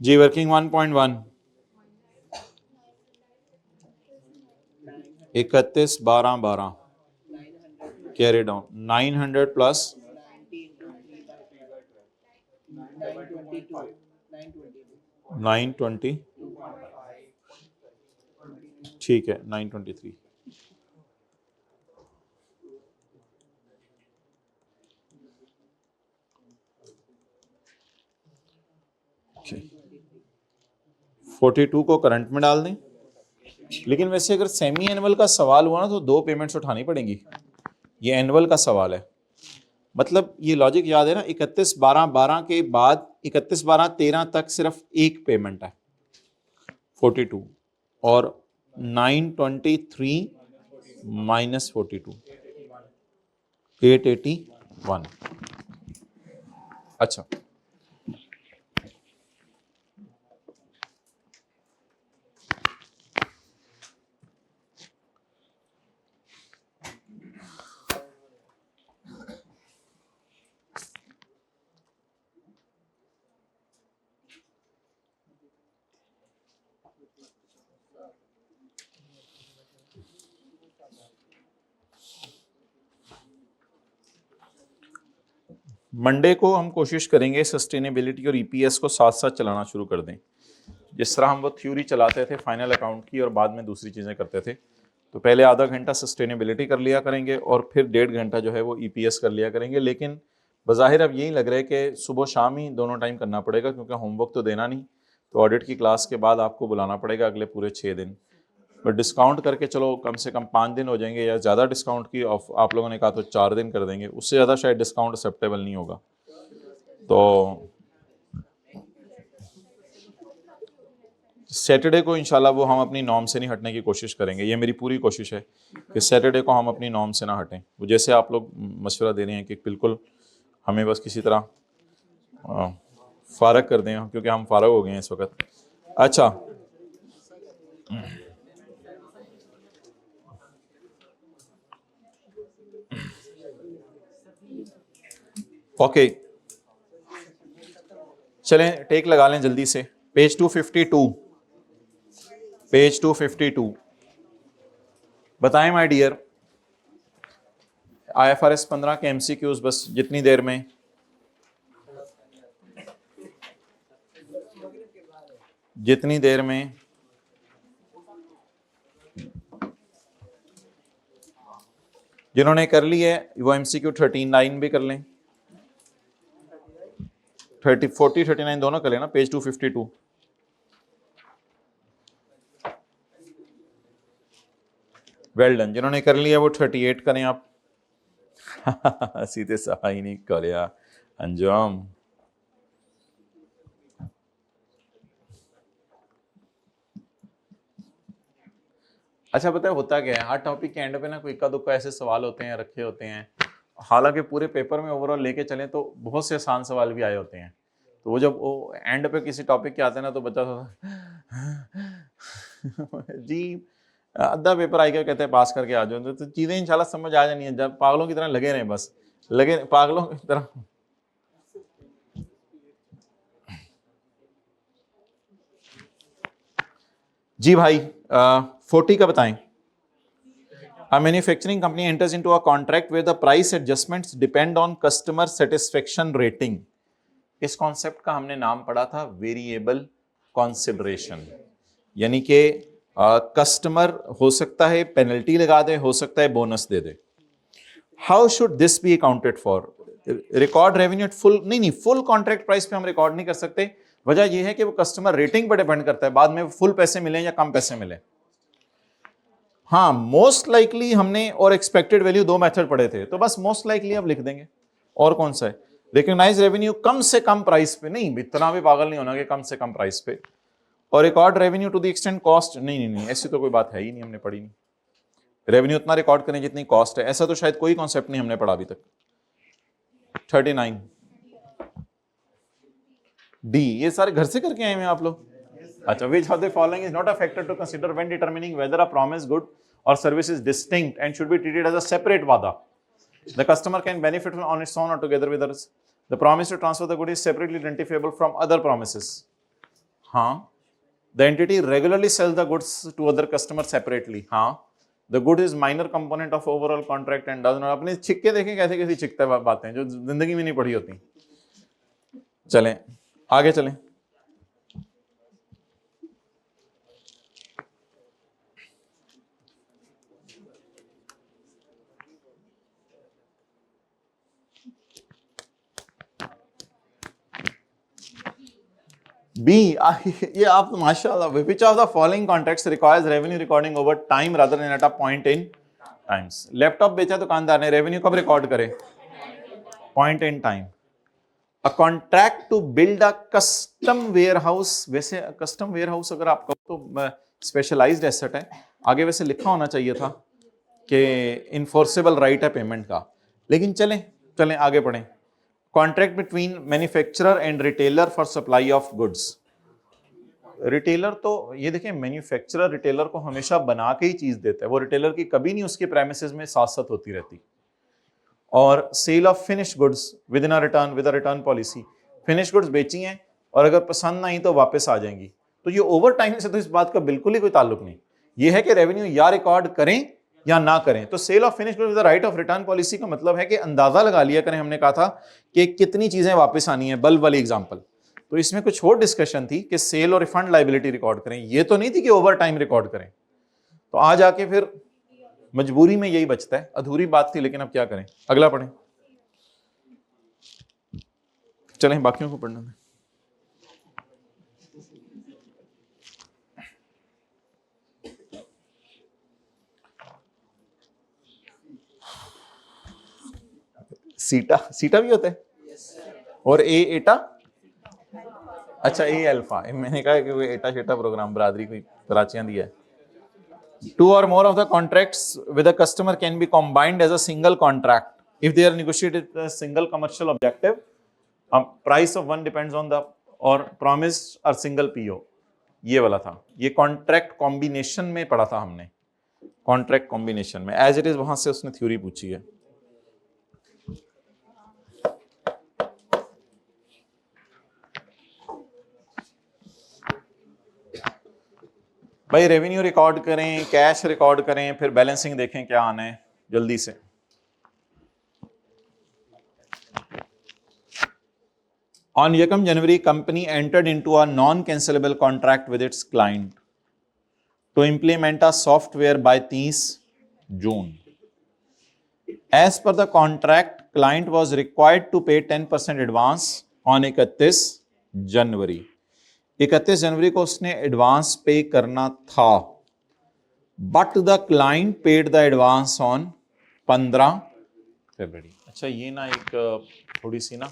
Speaker 1: जी वर्किंग 1.1 31/12/12 कैरी डाउन 900 प्लस 920 ठीक है 923 42 को करंट में डाल दें। लेकिन वैसे अगर सेमी एनुअल का सवाल हुआ ना तो 2 पेमेंट्स उठानी पड़ेंगी। ये एनुअल का सवाल है, मतलब ये लॉजिक याद है ना, 31/12/12 के बाद 31/12/13 तक सिर्फ एक पेमेंट है 42 और 923 माइनस 42 881। अच्छा मंडे को हम कोशिश करेंगे सस्टेनेबिलिटी और ईपीएस को साथ साथ चलाना शुरू कर दें। जिस तरह हम वो थ्योरी चलाते थे फाइनल अकाउंट की और बाद में दूसरी चीज़ें करते थे, तो पहले आधा घंटा सस्टेनेबिलिटी कर लिया करेंगे और फिर 1.5 घंटा जो है वो ईपीएस कर लिया करेंगे। लेकिन बज़ाहिर अब यही लग रहा है कि सुबह शाम ही दोनों टाइम करना पड़ेगा, क्योंकि होमवर्क तो देना नहीं, तो ऑडिट की क्लास के बाद आपको बुलाना पड़ेगा अगले पूरे 6 दिन। बट डिस्काउंट करके चलो कम से कम 5 दिन हो जाएंगे, या ज़्यादा डिस्काउंट की आप लोगों ने कहा तो 4 दिन कर देंगे, उससे ज़्यादा शायद डिस्काउंट एक्सेप्टेबल नहीं होगा। तो सैटरडे को इंशाल्लाह वो हम अपनी नॉर्म से नहीं हटने की कोशिश करेंगे। ये मेरी पूरी कोशिश है कि सैटरडे को हम अपनी नॉर्म से ना हटें। वो जैसे आप लोग मशवरा दे रहे हैं कि बिल्कुल हमें बस किसी तरह फारग कर दें, क्योंकि हम फारग हो गए हैं इस वक्त। अच्छा ओके चलें टेक लगा लें जल्दी से। पेज 252 पेज 252 बताएं माय डियर, IFRS 15 के MCQs बस जितनी देर में जिन्होंने कर ली है वो MCQ 39 भी कर लें, 30 40 39 दोनों कर लेना। Page 252 well done. जिन्होंने कर लिया वो 38 करें आप। सीधे सहाई नहीं कर अंजाम। अच्छा पता है होता क्या है, हर टॉपिक के एंड पे ना कोई इक्का दुक्का ऐसे सवाल होते हैं रखे होते हैं, हालांकि पूरे पेपर में ओवरऑल लेके चलें तो बहुत से आसान सवाल भी आए होते हैं, तो वो जब वो एंड पे किसी टॉपिक के आते हैं ना तो बच्चा जी आधा पेपर आई क्या कहते हैं पास करके आ जाओ, तो चीजें इंशाल्लाह समझ आ जानी है। जब पागलों की तरह लगे रहें, बस लगे पागलों की तरह। जी भाई 40 का बताएं। A manufacturing company enters into a contract where the price adjustments depend on customer satisfaction rating. इस कॉन्सेप्ट का हमने नाम पढ़ा था वेरिएबल कॉन्सिडरेशन, यानी कि कस्टमर हो सकता है पेनल्टी लगा दे, हो सकता है bonus they they. How should this B accounted for? Record revenue at full नहीं, फुल कॉन्ट्रैक्ट प्राइस पे हम रिकॉर्ड नहीं कर सकते। वजह यह है कि वो कस्टमर रेटिंग पर डिपेंड करता है, बाद में फुल पैसे मिले या कम पैसे मिले। हाँ मोस्ट लाइकली हमने और एक्सपेक्टेड वैल्यू 2 मेथड पढ़े थे, तो बस मोस्ट लाइकली अब लिख देंगे। और कौन सा है? रिकॉग्नाइज रेवेन्यू कम से कम प्राइस पे, नहीं इतना भी पागल नहीं होना कि कम से कम प्राइस पे। और record revenue to the extent cost, नहीं ऐसी तो कोई बात है ही नहीं, हमने पढ़ी नहीं। रेवेन्यू उतना रिकॉर्ड करें जितनी कॉस्ट है, ऐसा तो शायद कोई कॉन्सेप्ट नहीं हमने पढ़ा अभी तक। 39 डी, ये सारे घर से करके आए हैं आप लोग। अच्छा, which of the following is not a factor to consider when determining whether a promised good or service is distinct and should be treated as a separate wada? The customer can benefit from on its own or together with others. The promise to transfer the good is separately identifiable from other promises. हाँ, the entity regularly sells the goods to other customer separately, हाँ, the good is minor component of overall contract and does not, अपने छिक्के देखें कैसे कैसी छिकते बातें जो जिंदगी में नहीं पढ़ी होती। चलें आगे चलें। बी, ये आप माशाल्लाह, which of the following contracts requires revenue recording over time rather than at a point in times? Laptop बेचा दुकानदार ने, रेवेन्यू कब रिकॉर्ड करे? Point in time. A contract to build a custom warehouse, वैसे custom warehouse अगर आप कहो तो स्पेशलाइज्ड एसेट है, आगे वैसे लिखा होना चाहिए था कि इन्फोर्सेबल राइट है पेमेंट का, लेकिन चलें चलें आगे पढ़ें। Contract between manufacturer and retailer for supply of goods. Retailer तो ये देखें, मैन्युफैक्चरर रिटेलर को हमेशा बना के ही चीज देता है, वो रिटेलर की कभी नहीं उसके प्रेमिसेस में साथ साथ होती रहती। और sale of finish goods within a return policy, finish goods बेची हैं और अगर पसंद ना आई तो वापस आ जाएंगी, तो ये ओवर टाइम से तो इस बात का बिल्कुल ही कोई ताल्लुक नहीं। ये है कि रेवेन्यू या रिकॉर्ड करें या ना करें। तो sale of finish goods with right of return policy का मतलब है कि अंदाजा लगा लिया करें, हमने कहा था कि कितनी चीजें वापस आनी है, बल्ब वाली एग्जांपल। तो इसमें कुछ और डिस्कशन थी कि सेल और रिफंड लायबिलिटी रिकॉर्ड करें, ये तो नहीं थी कि ओवर टाइम रिकॉर्ड करें। तो आज आके फिर मजबूरी में यही बचता है, अधूरी बात थी लेकिन अब क्या करें। अगला पढ़ें, चलें बाकियों को पढ़ने में। सीटा, सीटा भी होता है और ए एटा, अच्छा ए अल्फा, मैंने कहा कि एटा शेटा प्रोग्राम बरादरी कोई कराचियां दिया है। Two or more of the contracts with a customer can be combined as a single contract if they are negotiated single commercial objective, price of one depends on the other promise और single PO, ये वाला था। ये contract combination में पढ़ा था हमने, contract combination में एज इट इज वहां से उसने थ्योरी पूछी है। भाई रेवेन्यू रिकॉर्ड करें, कैश रिकॉर्ड करें, फिर बैलेंसिंग देखें क्या आना है जल्दी से। On Yakam January, company entered into a non-cancelable contract with its client to implement a software by 30 June. As per the contract, client was required to pay 10% advance on 31 जनवरी। 31 जनवरी को उसने एडवांस पे करना था, but the client paid the advance on 15 फरवरी। अच्छा ये ना एक थोड़ी सी ना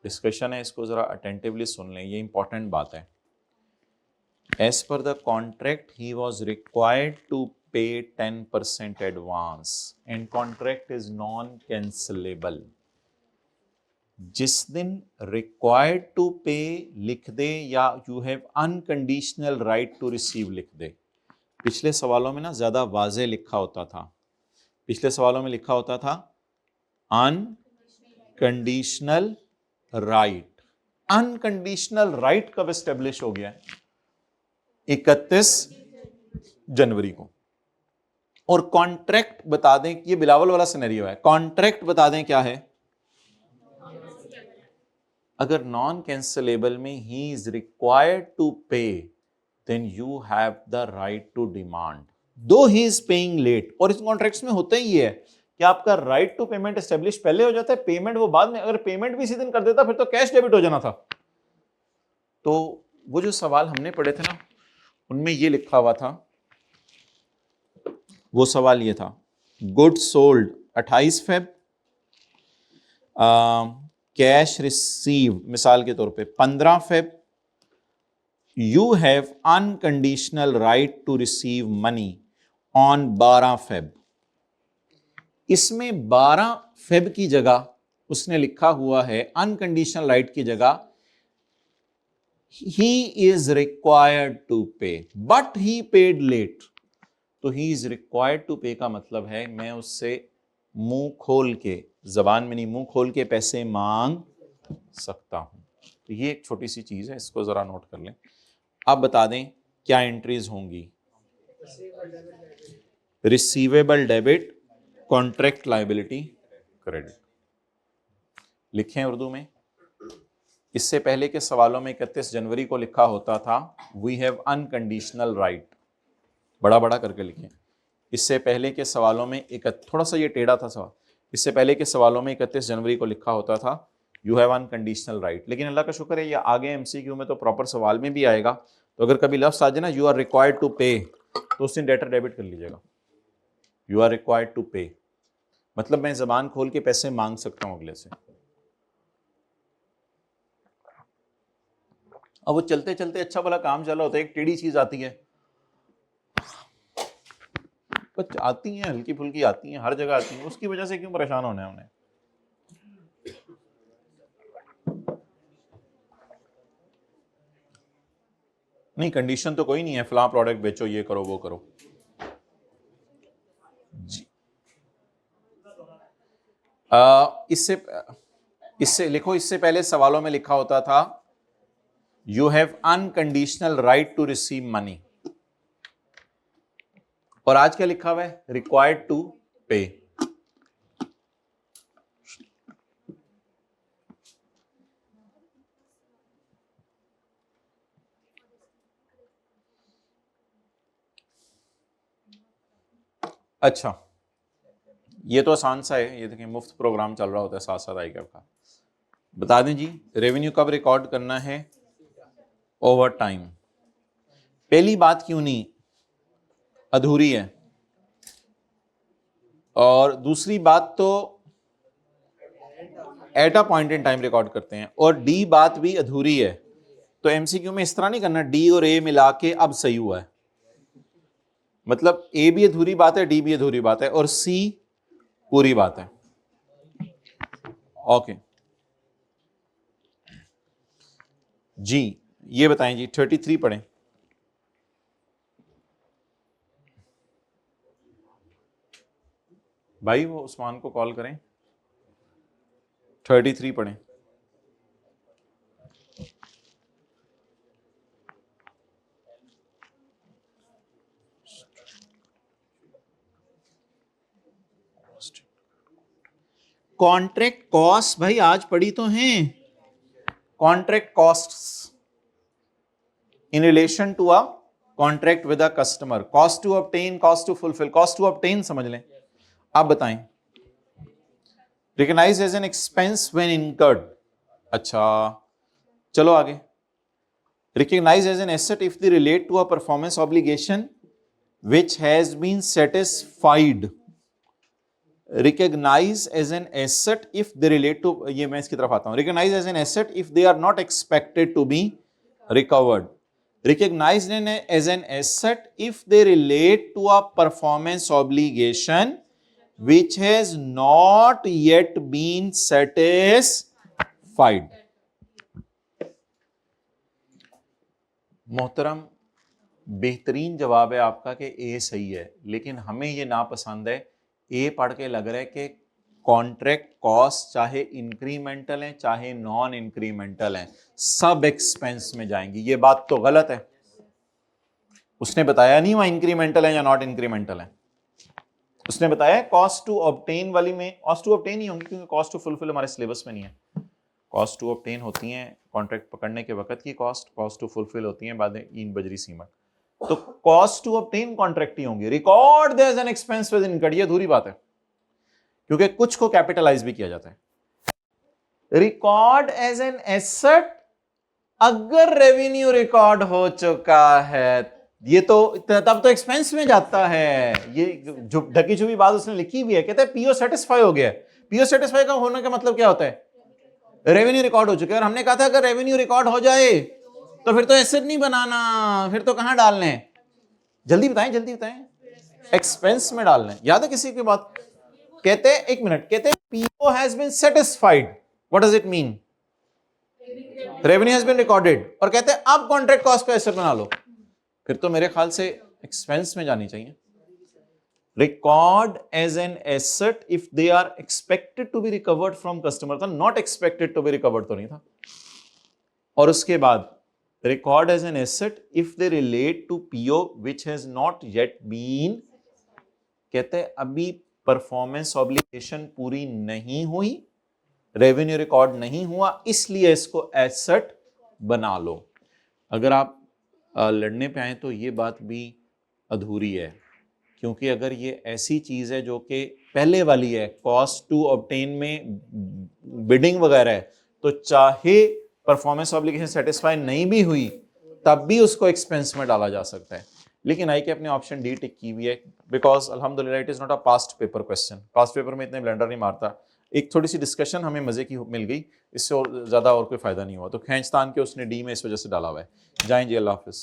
Speaker 1: डिस्कशन है, इसको जरा अटेंटिवली सुन लें, ये इंपॉर्टेंट बात है। As per the contract he was required to pay 10% advance and contract is non cancellable. जिस दिन रिक्वायर्ड टू पे लिख दे या you have unconditional right to receive लिख दे। पिछले सवालों में ना ज्यादा वाजे लिखा होता था, पिछले सवालों में लिखा होता था अनकंडीशनल राइट। अनकंडीशनल राइट कब एस्टेब्लिश हो गया है? 31 जनवरी को। और कॉन्ट्रैक्ट बता दें, ये बिलावल वाला सिनेरियो है, कॉन्ट्रैक्ट बता दें क्या है। अगर नॉन कैंसलेबल में he is required to pay, then you have the right to demand दो ही इज पेइंग लेट। और इस कॉन्ट्रैक्ट्स में होता ही है कि आपका राइट टू पेमेंट एस्टेब्लिश पहले हो जाता है, पेमेंट वो बाद में। अगर पेमेंट भी इसी दिन कर देता फिर तो कैश डेबिट हो जाना था। तो वो जो सवाल हमने पढ़े थे ना, उनमें ये लिखा हुआ था, वो सवाल ये था, good sold 28 Feb, cash receive मिसाल के तौर पे 15 Feb, you have unconditional right to receive money on 12 Feb. इसमें 12 फेब की जगह उसने लिखा हुआ है, अनकंडीशनल राइट की जगह ही इज रिक्वायर्ड टू पे बट ही पेड लेट। तो ही इज रिक्वायर्ड टू पे का मतलब है मैं उससे मुंह खोल के, जबान में नहीं मुंह खोल के पैसे मांग सकता हूं। तो ये एक छोटी सी चीज है, इसको जरा नोट कर लें। आप बता दें क्या एंट्रीज होंगी। Receivable debit, contract liability, credit. लिखें उर्दू में। इससे पहले के सवालों में 31 जनवरी को लिखा होता था वी हैव अनकंडीशनल राइट, बड़ा बड़ा करके लिखें। इससे पहले के सवालों में थोड़ा सा ये टेढ़ा था सवाल। इससे पहले के सवालों में 31 जनवरी को लिखा होता था यू हैव अनकंडीशनल राइट, लेकिन अल्लाह का शुक्र है ये आगे एमसीक्यू में तो प्रॉपर सवाल में भी आएगा। तो अगर कभी लफ्ज आ जाए ना यू आर रिक्वायर्ड टू पे, तो उस दिन डेटर डेबिट कर लीजिएगा। यू आर रिक्वायर्ड टू पे मतलब मैं जबान खोल के पैसे मांग सकता हूं अगले से। अब वो चलते चलते अच्छा भला काम चला होता है, एक टेढ़ी चीज आती है, कुछ आती हैं हल्की फुल्की आती हैं, हर जगह आती हैं, उसकी वजह से क्यों परेशान होना है उन्हें। नहीं कंडीशन तो कोई नहीं है, फलां प्रोडक्ट बेचो, ये करो वो करो जी। इससे लिखो, इससे पहले सवालों में लिखा होता था you have unconditional right to receive money, और आज क्या लिखा हुआ है, रिक्वायर्ड टू पे। अच्छा ये तो आसान सा है, ये देखिए मुफ्त प्रोग्राम चल रहा होता है साथ साथ आई कैप का। बता दें जी रेवेन्यू कब रिकॉर्ड करना है, ओवर टाइम। पहली बात क्यों नहीं अधूरी है, और दूसरी बात तो at a point in time record करते हैं, और डी बात भी अधूरी है। तो एमसीक्यू में इस तरह नहीं करना डी और ए मिला के अब सही हुआ है, मतलब ए भी अधूरी बात है, डी भी अधूरी बात है, और सी पूरी बात है। ओके जी, ये बताएं जी 33 पढ़ें। भाई वो उस्मान को कॉल करें, 33 पढ़ें। कॉन्ट्रैक्ट कॉस्ट भाई आज पढ़ी तो हैं, contract costs in relation to a contract with a customer, cost to obtain, cost to fulfil, cost to obtain समझ लें। आप बताएं recognise as an expense when incurred. अच्छा चलो आगे, recognise as an asset if they relate to a performance obligation which has been satisfied. Recognize as an asset if they relate to, ये मैं इसकी तरफ आता हूं, recognize as an asset if they are not expected to be recovered. Recognize as an asset if they relate to a performance obligation which has not yet been satisfied. मोहतरम बेहतरीन जवाब है आपका कि ए सही है, लेकिन हमें ये नापसंद है ए पढ़ के लग रहा है कि कॉन्ट्रैक्ट कॉस्ट चाहे इंक्रीमेंटल है चाहे नॉन इंक्रीमेंटल है सब एक्सपेंस में जाएंगी। ये बात तो गलत है, उसने बताया नहीं वहां इंक्रीमेंटल है या नॉट इंक्रीमेंटल है, उसने बताया कॉस्ट टू ऑब्टेन वाली में कॉस्ट टू ऑब्टेन ही होंगी, क्योंकि कॉस्ट टू फुलफिल हमारे सिलेबस में नहीं है। कॉस्ट टू ऑब्टेन होती हैं कॉन्ट्रैक्ट पकड़ने के वक्त की कॉस्ट, कॉस्ट टू फुलफिल होती है बाद में ईंट बजरी सीमेंट। तो कॉस्ट टू ऑब्टेन कॉन्ट्रैक्ट ही होंगी। Record as an expense with income, ये अधूरी बात है क्योंकि कुछ को कैपिटलाइज भी किया जाता है। रिकॉर्ड एज एन एसेट अगर रेवेन्यू रिकॉर्ड हो चुका है ये तो तब तो एक्सपेंस में जाता है। ये जो ढकी छुपी बात उसने लिखी भी है, कहते हैं पीओ सेटिस्फाई हो गया। पीओ सेटिस्फाई का होने का मतलब क्या होता है, रेवेन्यू रिकॉर्ड हो चुका है। और हमने कहा था अगर रेवेन्यू रिकॉर्ड हो जाए तो फिर तो एसेट नहीं बनाना, फिर तो कहां डालने हैं, जल्दी बताएं जल्दी बताएं, एक्सपेंस में डालने। याद है किसी की बात, कहते हैं एक मिनट, कहते हैं PO has been satisfied, what does it mean, revenue has been recorded, और कहते हैं अब कॉन्ट्रैक्ट कॉस्ट का एसेट बना लो, फिर तो मेरे ख्याल से एक्सपेंस में जानी चाहिए। Record as an asset if they are expected to be recovered from customer था, not expected to be recovered तो नहीं था। और उसके बाद record as an asset if they relate to PO which has not yet been, कहते हैं अभी परफॉर्मेंस ऑब्लिगेशन पूरी नहीं हुई, रेवेन्यू रिकॉर्ड नहीं हुआ, इसलिए इसको एसेट बना लो। अगर आप लड़ने पे आए तो ये बात भी अधूरी है, क्योंकि अगर ये ऐसी चीज है जो कि पहले वाली है, कॉस्ट टू ऑब्टेन में बिडिंग वगैरह है, तो चाहे परफॉर्मेंस ऑब्लिगेशन सेटिस्फाई नहीं भी हुई तब भी उसको एक्सपेंस में डाला जा सकता है। लेकिन आई के अपने ऑप्शन डी टिक की हुई है, बिकॉज अल्हम्दुलिल्लाह it is not a past paper question. Past paper में इतने ब्लेंडर नहीं मारता। एक थोड़ी सी डिस्कशन हमें मजे की मिल गई, इससे और ज्यादा और कोई फायदा नहीं हुआ, तो खींचतान के उसने डी में इस वजह से डाला हुआ है। जाएं जी, अल्लाह हाफिज।